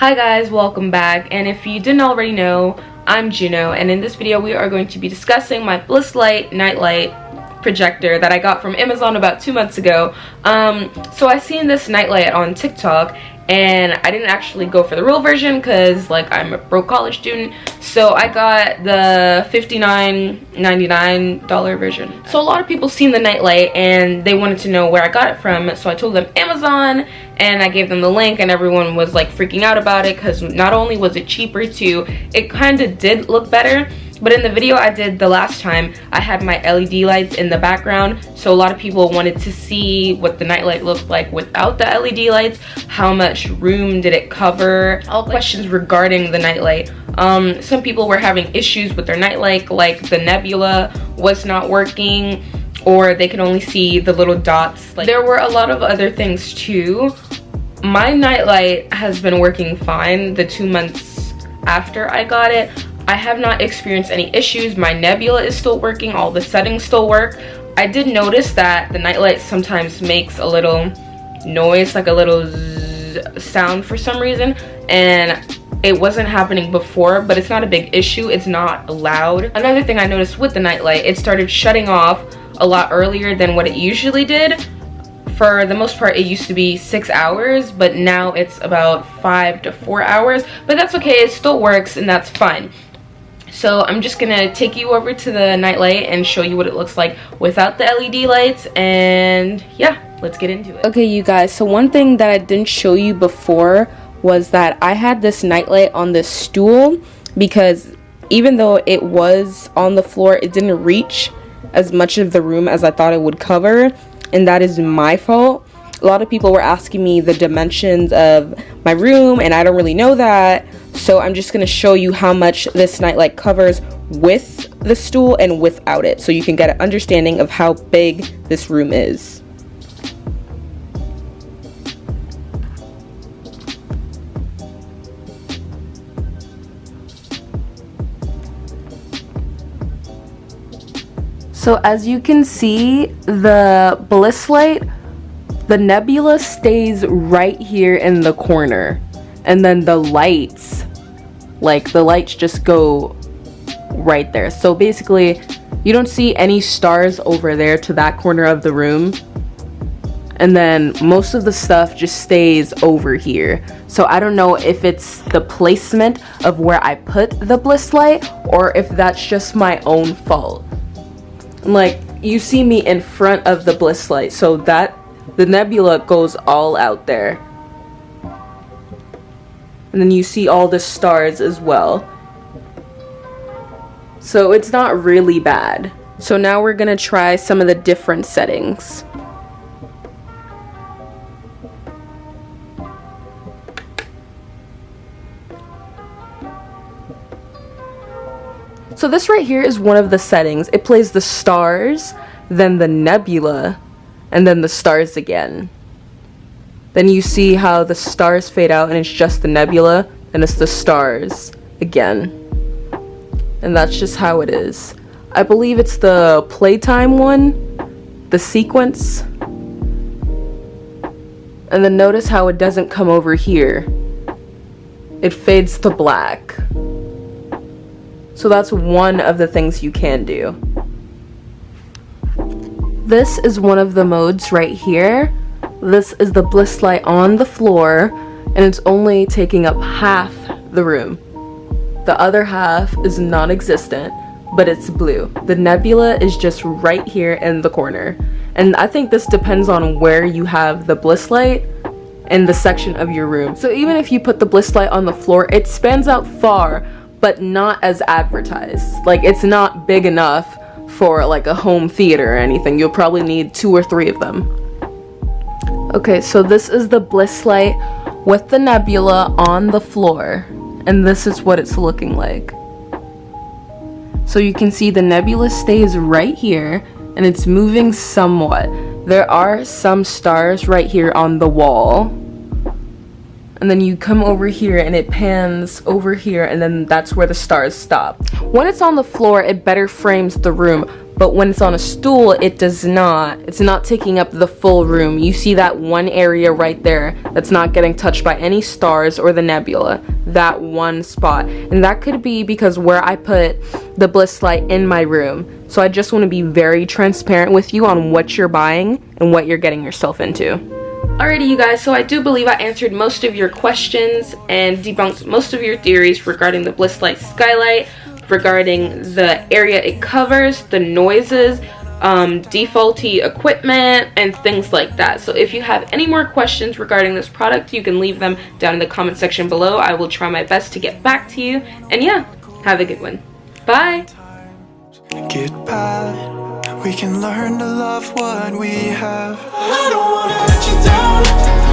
Hi guys, welcome back, and if you didn't already know, I'm Juno, and in this video we are going to be discussing my BlissLight nightlight projector that I got from Amazon about 2 months ago. So I seen this nightlight on TikTok, and I didn't actually go for the real version because like I'm a broke college student, so I got the $59.99 version. So a lot of people seen the nightlight and they wanted to know where I got it from, so I told them Amazon, and I gave them the link, and everyone was like freaking out about it because not only was it cheaper too, it kind of did look better. But in the video I did the last time, I had my LED lights in the background, so a lot of people wanted to see what the nightlight looked like without the LED lights. How much room did it cover? All questions regarding the nightlight. Some people were having issues with their nightlight, like the nebula was not working, or they could only see the little dots. Like, there were a lot of other things too. My nightlight has been working fine the 2 months after I got it. I have not experienced any issues. My nebula is still working, all the settings still work. I did notice that the nightlight sometimes makes a little noise, like a little zzz sound for some reason, and it wasn't happening before, but it's not a big issue. It's not loud. Another thing I noticed with the nightlight, it started shutting off a lot earlier than what it usually did. For the most part, it used to be 6 hours, but now it's about 5 to 4 hours, but that's okay. It still works, and that's fine. So I'm just gonna take you over to the nightlight and show you what it looks like without the LED lights, and yeah, let's get into it. Okay, you guys, so one thing that I didn't show you before was that I had this nightlight on this stool, because even though it was on the floor, it didn't reach as much of the room as I thought it would cover, and that is my fault. A lot of people were asking me the dimensions of my room, and I don't really know that. So I'm just going to show you how much this nightlight covers with the stool and without it, so you can get an understanding of how big this room is. So as you can see, the BlissLight, the nebula stays right here in the corner, and then the lights, like the lights just go right there. So basically you don't see any stars over there to that corner of the room, and then most of the stuff just stays over here. So I don't know if it's the placement of where I put the BlissLight or if that's just my own fault. Like, you see me in front of the BlissLight, so that the nebula goes all out there, and then you see all the stars as well. So it's not really bad. So now we're gonna try some of the different settings. So this right here is one of the settings. It plays the stars, then the nebula, and then the stars again. Then you see how the stars fade out and it's just the nebula, and it's the stars again. And that's just how it is. I believe it's the playtime one, the sequence. And then notice how it doesn't come over here. It fades to black. So that's one of the things you can do. This is one of the modes right here. This is the BlissLight on the floor, and it's only taking up half the room. The other half is non-existent, but it's blue. The nebula is just right here in the corner. And I think this depends on where you have the BlissLight in the section of your room. So even if you put the BlissLight on the floor, it spans out far, but not as advertised. Like, it's not big enough for like a home theater or anything. You'll probably need 2 or 3 of them. Okay, so this is the BlissLight with the nebula on the floor, and this is what it's looking like. So you can see the nebula stays right here, and it's moving somewhat. There are some stars right here on the wall, and then you come over here and it pans over here, and then that's where the stars stop. When it's on the floor, it better frames the room, but when it's on a stool, it does not. It's not taking up the full room. You see that one area right there that's not getting touched by any stars or the nebula. That one spot. And that could be because where I put the BlissLight in my room. So I just want to be very transparent with you on what you're buying and what you're getting yourself into. Alrighty, you guys, so I do believe I answered most of your questions and debunked most of your theories regarding the BlissLight Skylight, regarding the area it covers, the noises, defaulty equipment, and things like that. So if you have any more questions regarding this product, you can leave them down in the comment section below. I will try my best to get back to you. And yeah, have a good one. Bye! Get bad. We can learn to love what we have. I don't wanna let you down.